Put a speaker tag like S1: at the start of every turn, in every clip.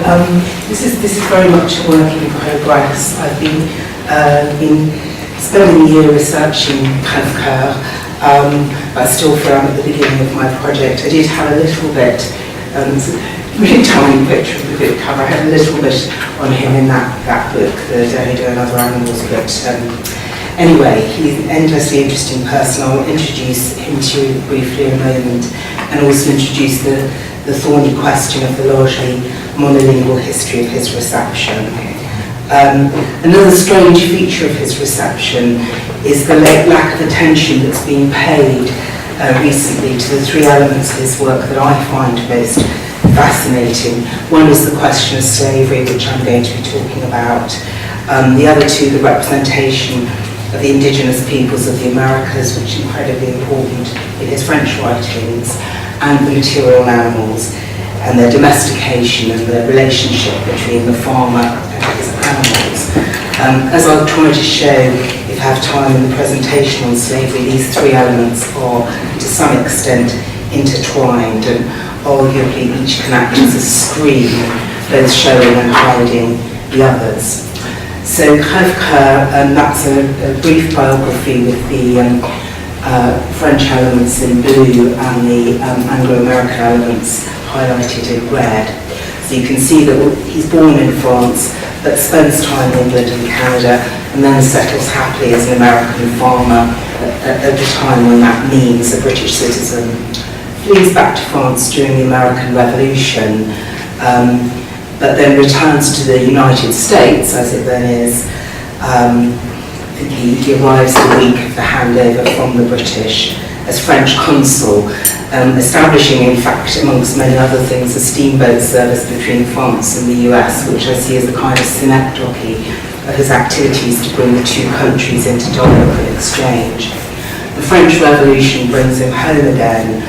S1: This is very much a work in progress. I've been spending a year researching Crèvecoeur, but I still feel I'm at the beginning of my project. I did have a little bit, it's a really tiny picture of the book cover. I had a little bit on him in that book, The Derrida and Other Animals, but anyway, he's an endlessly interesting person. I'll introduce him to you briefly in a moment, and also introduce the thorny question of the largely monolingual history of his reception. Another strange feature of his reception is the lack of attention that's been paid recently to the three elements of his work that I find most fascinating. One is the question of slavery, which I'm going to be talking about. The other two, the representation of the indigenous peoples of the Americas, which is incredibly important in his French writings, and the material animals, and their domestication and the relationship between the farmer and his animals. As I'll try to show, if I have time in the presentation on slavery, these three elements are to some extent intertwined, and arguably each can act as a screen, both showing and hiding the others. So Crèvecoeur, that's a brief biography with the French elements in blue and the Anglo-American elements highlighted in red. So you can see that he's born in France, but spends time in England and Canada, and then settles happily as an American farmer at the time when that means a British citizen. Flees back to France during the American Revolution, but then returns to the United States, as it then is. He arrives the week of the handover from the British as French consul, establishing, in fact, amongst many other things, a steamboat service between France and the US, which I see as a kind of synecdoche of his activities to bring the two countries into dialogue and exchange. The French Revolution brings him home again,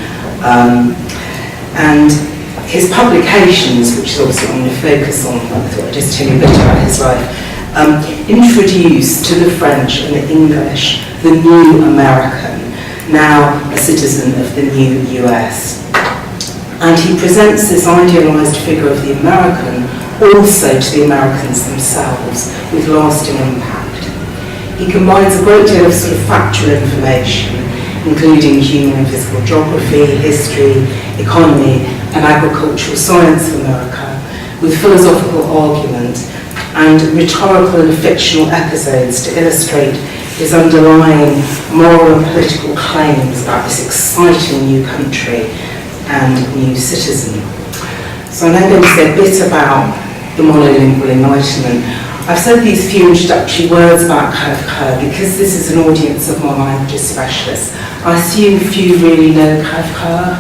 S1: and his publications, which is obviously what I'm going to focus on, I thought I'd just tell you a bit about his life, introduced to the French and the English the new American, now a citizen of the new US. And he presents this idealized figure of the American also to the Americans themselves with lasting impact. He combines a great deal of sort of factual information, including human and physical geography, history, economy, and agricultural science of America, with philosophical argument and rhetorical and fictional episodes to illustrate his underlying moral and political claims about this exciting new country and new citizen. So I'm now going to say a bit about the monolingual Enlightenment. I've said these few introductory words about Crèvecoeur because this is an audience of monolanguage specialists. I assume few really know Crèvecoeur,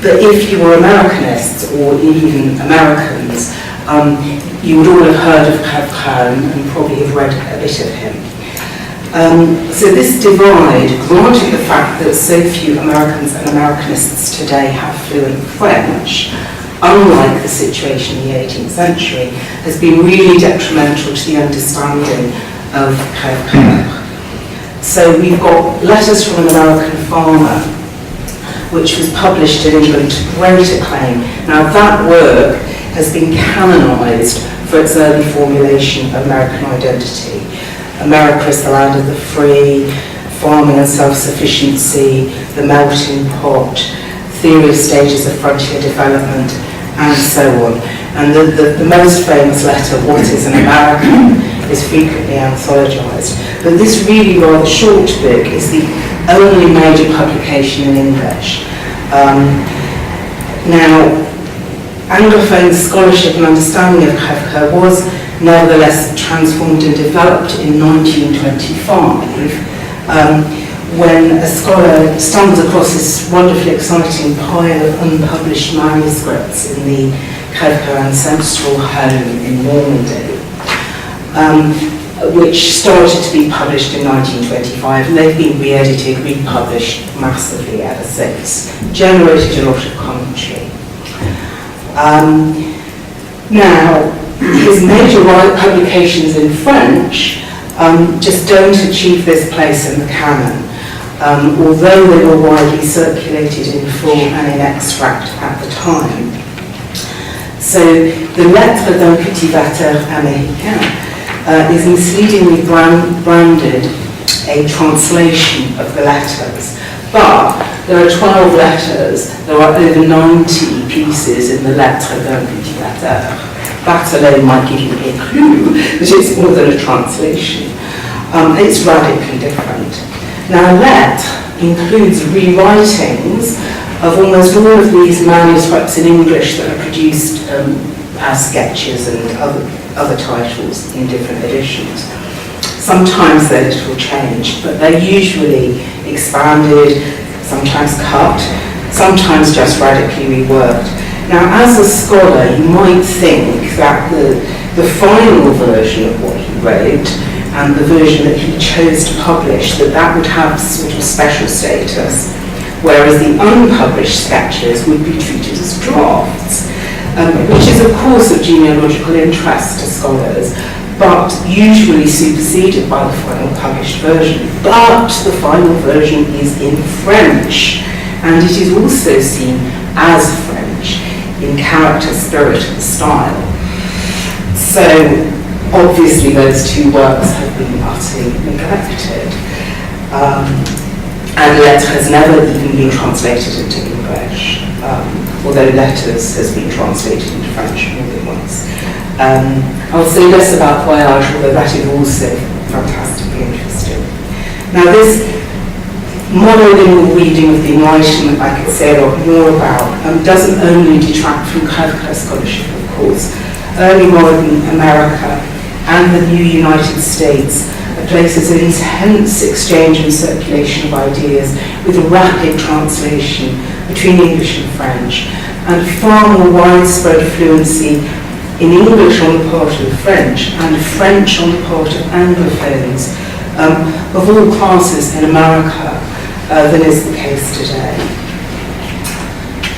S1: but if you were Americanists or even Americans, you would all have heard of Crèvecoeur and probably have read a bit of him. So this divide, granted the fact that so few Americans and Americanists today have fluent French, unlike the situation in the 18th century, has been really detrimental to the understanding of Crèvecoeur. So we've got Letters from an American Farmer, which was published in England to great acclaim. Now that work has been canonised for its early formulation of American identity. America is the land of the free, farming and self-sufficiency, the melting pot, theory of stages of frontier development, and so on. And the most famous letter, What is an American, is frequently anthologized. But this really rather short book is the only major publication in English. Now, Anglophone scholarship and understanding of Crèvecoeur was nevertheless transformed and developed in 1925 when a scholar stumbled across this wonderfully exciting pile of unpublished manuscripts in the Crèvecoeur ancestral home in Normandy, which started to be published in 1925, and they've been re-edited, republished massively ever since, generated a lot of commentary. Now, his major publications in French just don't achieve this place in the canon, although they were widely circulated in full and in extract at the time. So the Lettre d'un cultivateur américain is misleadingly branded a translation of the letters. But there are 12 letters, there are over 90 pieces in the Lettre d'un cultivateur. That alone might give you a clue that it's more than a translation. It's radically different. Now, Lettre includes rewritings of almost all of these manuscripts in English that are produced as sketches and other titles in different editions. Sometimes they're little changed, but they're usually expanded, sometimes cut, sometimes just radically reworked. Now, as a scholar, you might think that the final version of what he wrote and the version that he chose to publish, that would have sort of special status, whereas the unpublished sketches would be treated as drafts, which is, of course, of genealogical interest to scholars, but usually superseded by the final published version. But the final version is in French, and it is also seen as French in character, spirit, and style. So, obviously, those two works have been utterly neglected. And Lettre has never even been translated into English, although Letters has been translated into French more than once. I'll say less about Voyage, although that is also fantastically interesting. Now, this monolingual reading of the Enlightenment, I could say a lot more about, doesn't only detract from Crèvecoeur scholarship, of course. Early modern America and the new United States are places of intense exchange and circulation of ideas with rapid translation between English and French, and far more widespread fluency in English on the part of French and French on the part of Anglophones of all classes in America than is the case today.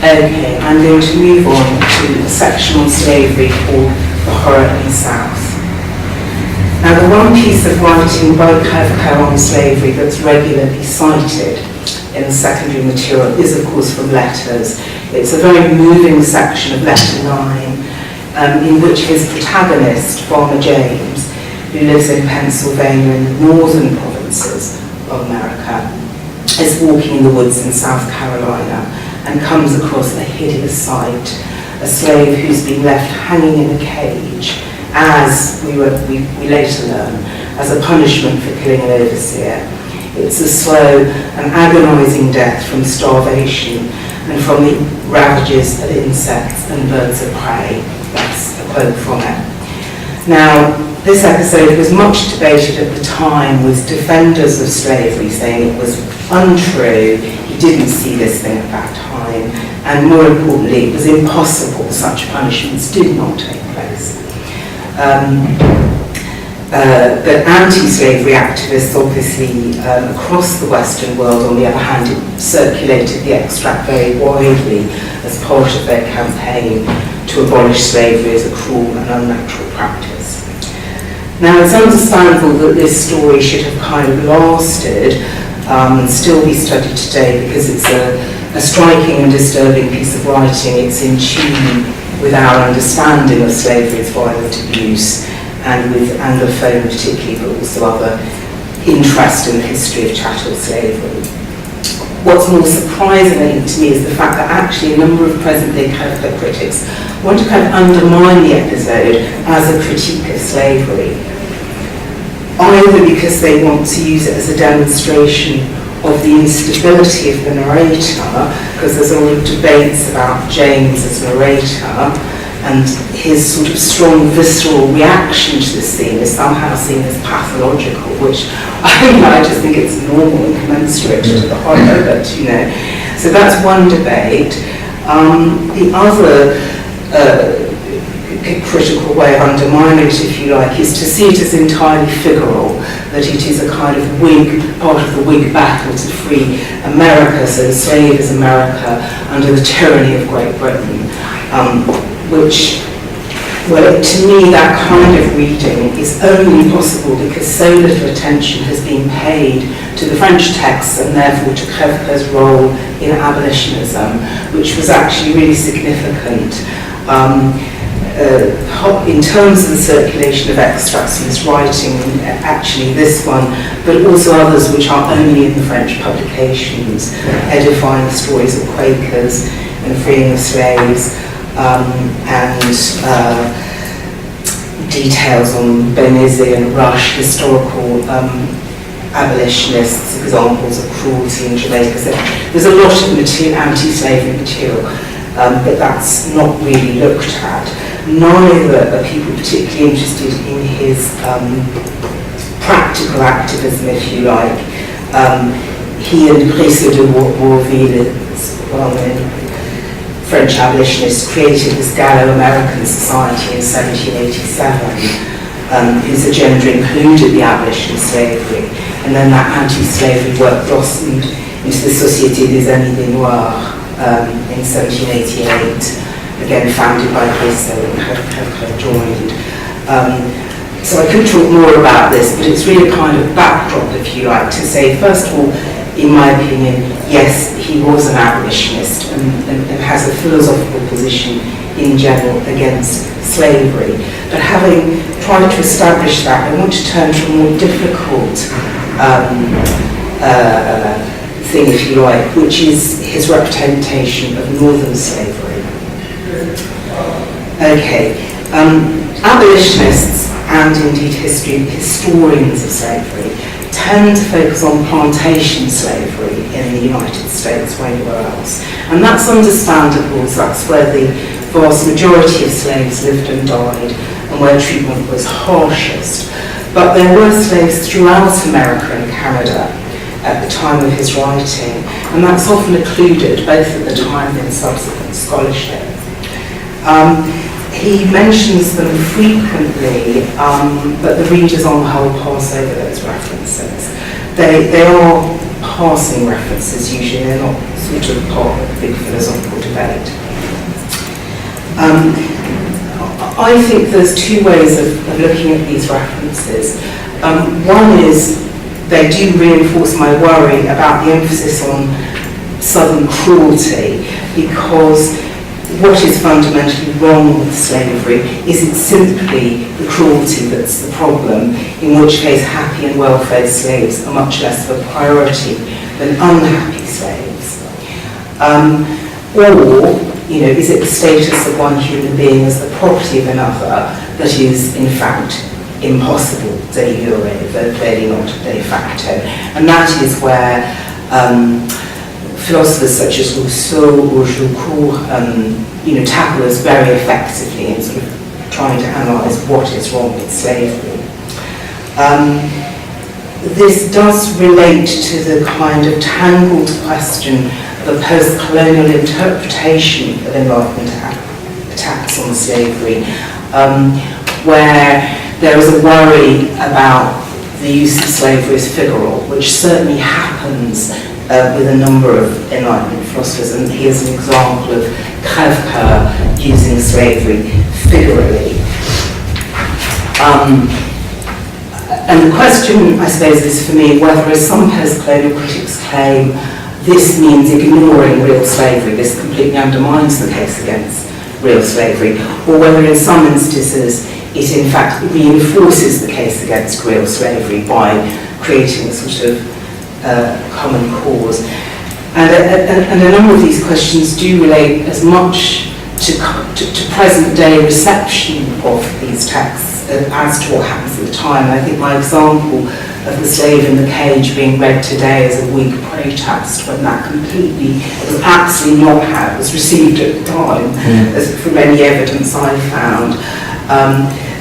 S1: Okay, I'm going to move on to a section on slavery called The Horror in the South. Now, the one piece of writing by Crèvecoeur on slavery that's regularly cited in the secondary material is, of course, from Letters. It's a very moving section of Letter 9, in which his protagonist, Farmer James, who lives in Pennsylvania in the northern provinces of America, is walking in the woods in South Carolina and comes across a hideous sight, a slave who's been left hanging in a cage, as we later learn, as a punishment for killing an overseer. It's a slow and agonizing death from starvation and from the ravages of insects and birds of prey. That's a quote from it. Now, this episode was much debated at the time, with defenders of slavery saying it was untrue, he didn't see this thing at that time, and more importantly, it was impossible, such punishments did not take place. But anti-slavery activists, obviously, across the Western world, on the other hand, circulated the extract very widely as part of their campaign to abolish slavery as a cruel and unnatural practice. Now, it's understandable that this story should have kind of lasted and still be studied today, because it's a striking and disturbing piece of writing. It's in tune with our understanding of slavery's violent abuse, and with Anglophone particularly, but also other interest in the history of chattel slavery. What's more surprising, I think, to me, is the fact that actually a number of present-day Crèvecoeur critics want to kind of undermine the episode as a critique of slavery, either because they want to use it as a demonstration of the instability of the narrator, because there's a lot of debates about James as narrator, and his sort of strong visceral reaction to this scene is somehow seen as pathological, which I just think it's normal and commensurate to the horror, but So that's one debate. The other critical way of undermining it, if you like, is to see it as entirely figural, that it is a kind of part of the Whig battle to free America, so enslaved as America under the tyranny of Great Britain, which, well, to me, that kind of reading is only possible because so little attention has been paid to the French texts and therefore to Crèvecoeur's role in abolitionism, which was actually really significant. in terms of the circulation of extracts from his writing, actually this one, but also others which are only in the French publications, edifying the stories of Quakers and freeing of slaves, and details on Benezet and Rush, historical abolitionists, examples of cruelty in Jamaica. So there's a lot of anti-slavery material, but that's not really looked at. Neither are people particularly interested in his practical activism, if you like. He and Brissot de Bourville, well-known French abolitionists, created this Gallo-American society in 1787, whose agenda included the abolition of slavery, and then that anti-slavery work blossomed into the Société des Amis des Noirs in 1788, again founded by Brissot and Crèvecoeur joined. So I could talk more about this, but it's really a kind of backdrop, if you like, to say, first of all, in my opinion, yes, he was an abolitionist and has a philosophical position in general against slavery. But having tried to establish that, I want to turn to a more difficult thing, if you like, which is his representation of northern slavery. Okay, abolitionists and indeed historians of slavery tend to focus on plantation slavery in the United States or anywhere else. And that's understandable, as that's where the vast majority of slaves lived and died and where treatment was harshest. But there were slaves throughout America and Canada at the time of his writing, and that's often occluded both at the time and in subsequent scholarship. He mentions them frequently, but the readers on the whole pass over those references. They are passing references usually, they're not sort of part of the big philosophical debate. I think there's two ways of looking at these references. One is they do reinforce my worry about the emphasis on Southern cruelty, because what is fundamentally wrong with slavery is it's simply the cruelty that's the problem, in which case happy and well-fed slaves are much less of a priority than unhappy slaves. Or, you know, is it the status of one human being as the property of another that is, in fact, impossible de jure, though clearly not de facto? And that is where philosophers such as Rousseau or Joucourt, tackle us very effectively in sort of trying to analyse what is wrong with slavery. This does relate to the kind of tangled question of a post-colonial interpretation of Enlightenment attacks on slavery, where there is a worry about the use of slavery as figural, which certainly happens with a number of Enlightenment philosophers, and here's an example of Crèvecoeur using slavery figuratively. And the question, I suppose, is for me whether, as some post-colonial critics claim, this means ignoring real slavery, this completely undermines the case against real slavery, or whether in some instances it in fact reinforces the case against real slavery by creating a sort of common cause. And a number of these questions do relate as much to present-day reception of these texts as to what happens at the time. I think my example of The Slave in the Cage being read today as a Whig protest, when that completely was absolutely not how it was received at the time, as from any evidence I found.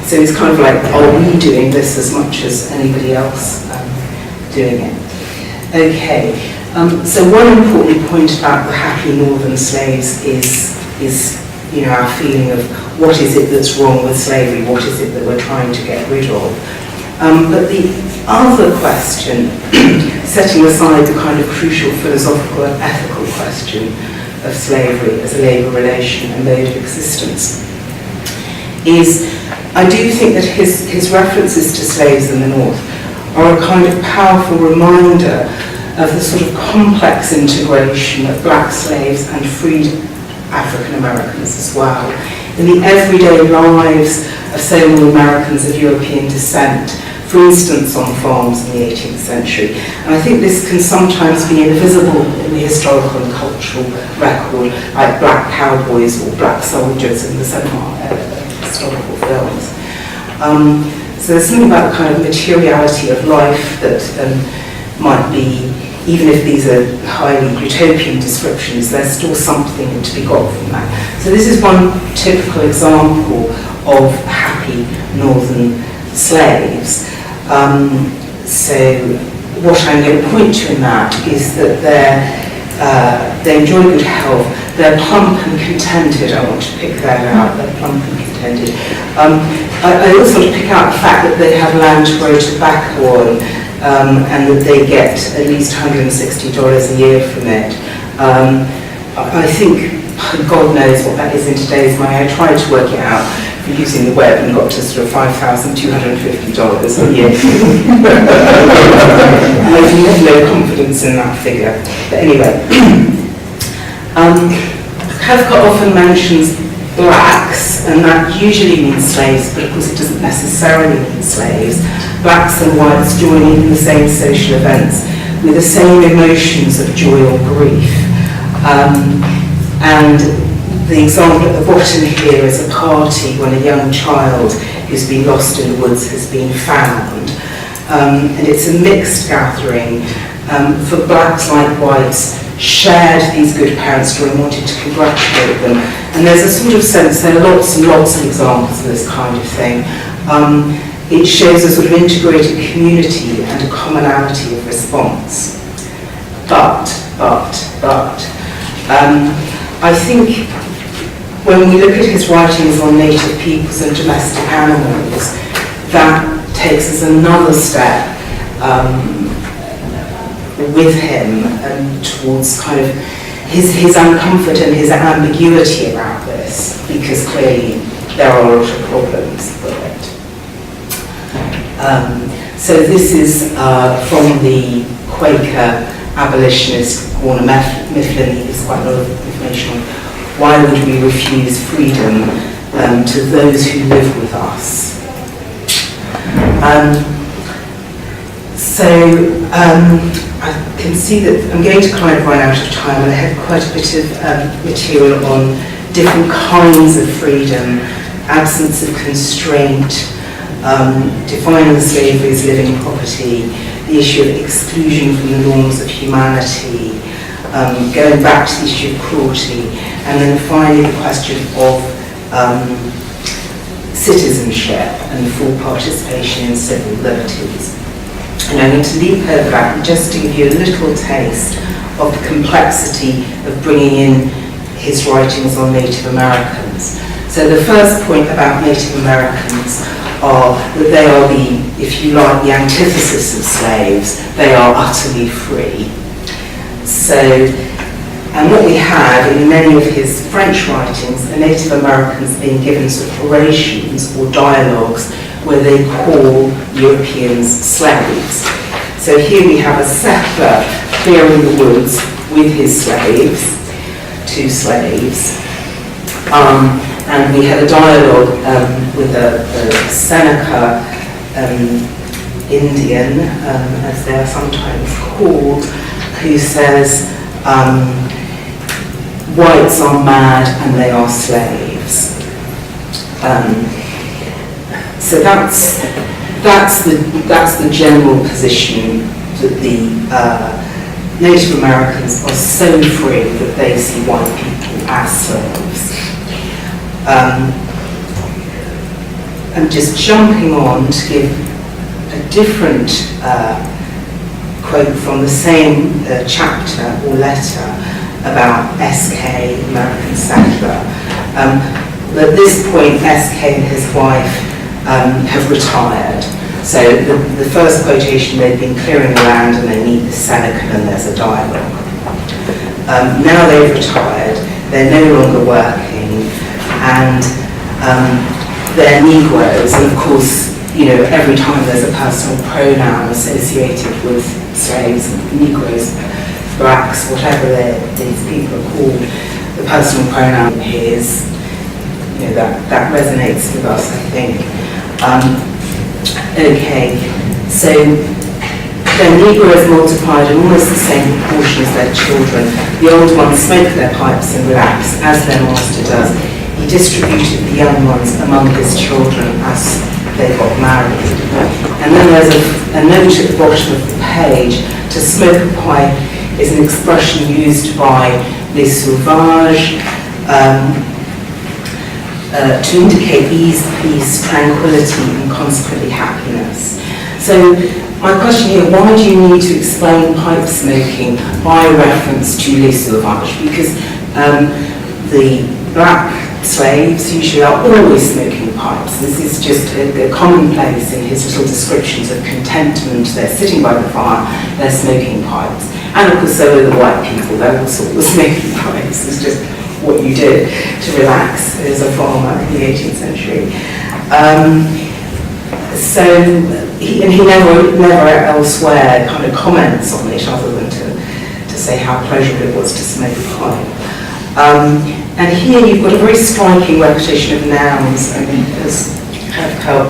S1: So it's kind of like, are we doing this as much as anybody else doing it? Okay, so one important point about the happy northern slaves is our feeling of what is it that's wrong with slavery, what is it that we're trying to get rid of. But the other question, setting aside the kind of crucial philosophical and ethical question of slavery as a labour relation and mode of existence, is I do think that his references to slaves in the North are a kind of powerful reminder of the sort of complex integration of black slaves and freed African Americans as well in the everyday lives of so many Americans of European descent, for instance on farms in the 18th century. And I think this can sometimes be invisible in the historical and cultural record, like black cowboys or black soldiers in the historical films. So there's something about the kind of materiality of life that might be, even if these are highly utopian descriptions, there's still something to be got from that. So this is one typical example of happy northern slaves. So what I'm going to point to in that is that they enjoy good health, they're plump and contented. I want to pick that out, they're plump and contented. I also want to pick out the fact that they have land to grow tobacco on, and that they get at least $160 a year from it. I think, God knows what that is in today's money. I tried to work it out using the web and got to sort of $5,250 a year. I have no confidence in that figure. But anyway, Crèvecoeur often mentions blacks, and that usually means slaves, but of course it doesn't necessarily mean slaves. Blacks and whites joining in the same social events with the same emotions of joy or grief. And the example at the bottom here is a party when a young child who's been lost in the woods has been found. And it's a mixed gathering. For blacks like whites, shared these good parents' story and wanted to congratulate them. And there's a sort of sense, there are lots and lots of examples of this kind of thing. It shows a sort of integrated community and a commonality of response. But, I think when we look at his writings on native peoples and domestic animals, that takes us another step with him and towards kind of his uncomfort and his ambiguity about this, because clearly there are a lot of problems with it. So this is from the Quaker abolitionist Warner Mifflin. He gives quite a lot of information on why would we refuse freedom to those who live with us. I can see that I'm going to kind of run out of time, and I have quite a bit of material on different kinds of freedom, absence of constraint, defining slavery as living property, the issue of exclusion from the norms of humanity, going back to the issue of cruelty, and then finally the question of citizenship and full participation in civil liberties. And I'm going to leap over that just to give you a little taste of the complexity of bringing in his writings on Native Americans. So the first point about Native Americans are that they are the, if you like, the antithesis of slaves. They are utterly free. So, and what we have in many of his French writings are Native Americans being given sort of orations or dialogues where they call Europeans slaves. So here we have a settler clearing the woods with his slaves, two slaves, and we have a dialogue with a Seneca Indian, as they are sometimes called, who says, whites are mad and they are slaves. So that's the general position, that the Native Americans are so free that they see white people as slaves. I'm just jumping on to give a different quote from the same chapter or letter about S.K., American settler. At this point, S.K. and his wife have retired. So the first quotation, they've been clearing the land and they meet the Seneca and there's a dialogue. Now they've retired, they're no longer working, and they're Negroes, and of course, you know, every time there's a personal pronoun associated with slaves, Negroes, blacks, whatever these people are called, the personal pronoun is that resonates with us, I think. Okay, so then Negroes multiplied in almost the same proportion as their children. The old ones smoked their pipes and relaxed, as their master does. He distributed the young ones among his children as they got married. And then there's a note at the bottom of the page: to smoke a pipe is an expression used by les sauvages to indicate ease, peace, tranquility, and consequently happiness. So my question here, why do you need to explain pipe smoking by reference to les sauvages? Because the black slaves usually are always smoking pipes. This is just a commonplace in his little descriptions of contentment. They're sitting by the fire, they're smoking pipes. And of course so are the white people, they're also smoking pipes. It's just what you did to relax as a farmer in the 18th century. So he never elsewhere kind of comments on it other than to say how pleasurable it was to smoke a pipe. And here you've got a very striking repetition of nouns. I mean, as Crèvecoeur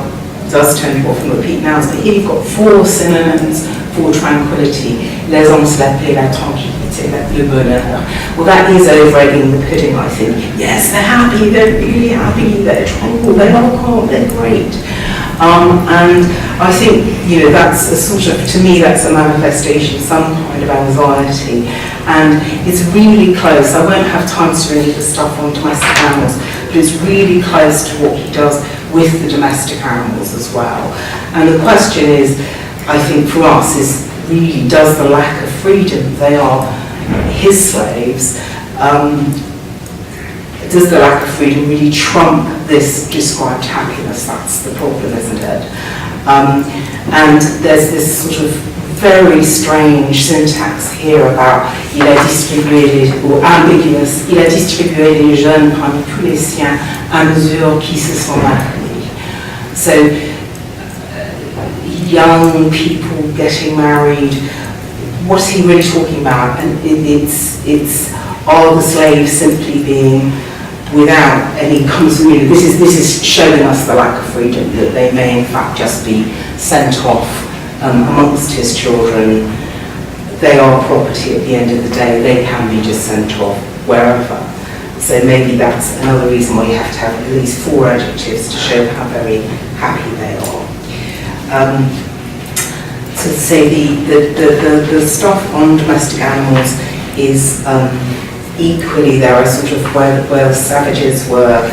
S1: does tend to often repeat nouns, but here you've got 4 synonyms for tranquility. L'aisance, la paix, la tranquillité, le bonheur. Well, that is over egging the pudding, I think. Yes, they're happy, they're really happy, they're tranquil, they're not calm, they're great. And I think, that's a sort of, to me, that's a manifestation of some kind of anxiety. And it's really close. I won't have time to read the stuff on domestic animals, but it's really close to what he does with the domestic animals as well. And the question is, I think for us, is really, does the lack of freedom, they are his slaves, does the lack of freedom really trump this described happiness? That's the problem, isn't it? And there's this sort of very strange syntax here about il a distribué ou ambiguous, il a distribué les jeunes parmi tous les siens à mesure qu'ils se sont mariés. So young people getting married, what's he really talking about? And it's are the slaves simply being without any continuity? This is showing us the lack of freedom, that they may in fact just be sent off amongst his children. They are property at the end of the day. They can be just sent off wherever. So maybe that's another reason why you have to have at least 4 adjectives to show how very happy they are. To say the stuff on domestic animals is equally, there are sort of where the savages were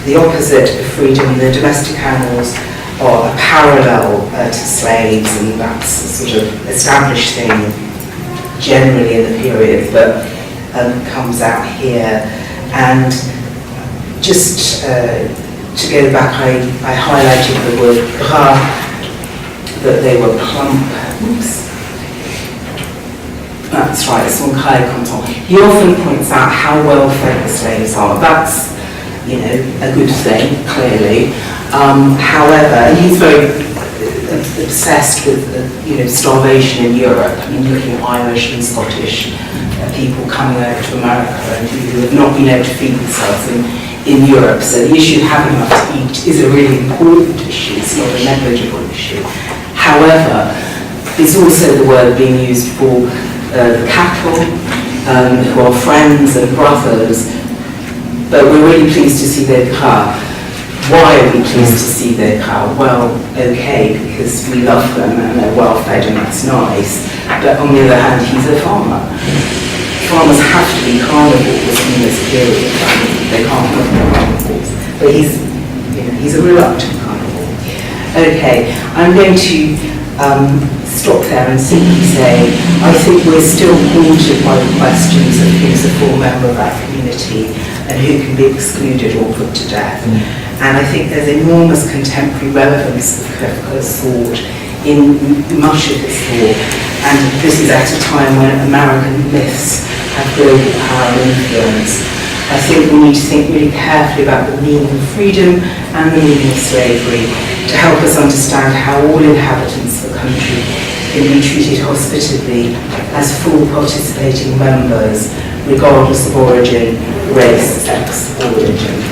S1: the opposite of freedom. The domestic animals are a parallel to slaves, and that's a sort of established thing generally in the period, but comes out here. And just to go back, I highlighted the word gras, that they were plump. Oops. That's right, son très content. He often points out how well fed the slaves are. That's, a good thing, clearly. However, he's very obsessed with, starvation in Europe. I mean, looking at Irish and Scottish people coming over to America and who have not been able to feed themselves in Europe. So the issue of having enough to eat is a really important issue. It's not a negligible issue. However, it's also the word being used for the cattle, who are friends and brothers, but we're really pleased to see their car. Why are we pleased to see their car? Well, okay, because we love them and they're well fed and that's nice, but on the other hand, he's a farmer. Farmers have to be carnivores in this period. They can't look at carnivores, but he's a reluctant carnivore. Okay, I'm going to stop there and simply say, I think we're still haunted by the questions of who's a full member of our community and who can be excluded or put to death. And I think there's enormous contemporary relevance of Crèvecoeur's thought in much of his thought, and this is at a time when American myths have global power and influence. I think we need to think really carefully about the meaning of freedom and the meaning of slavery to help us understand how all inhabitants of the country can be treated hospitably as full participating members, regardless of origin, race, sex, or religion.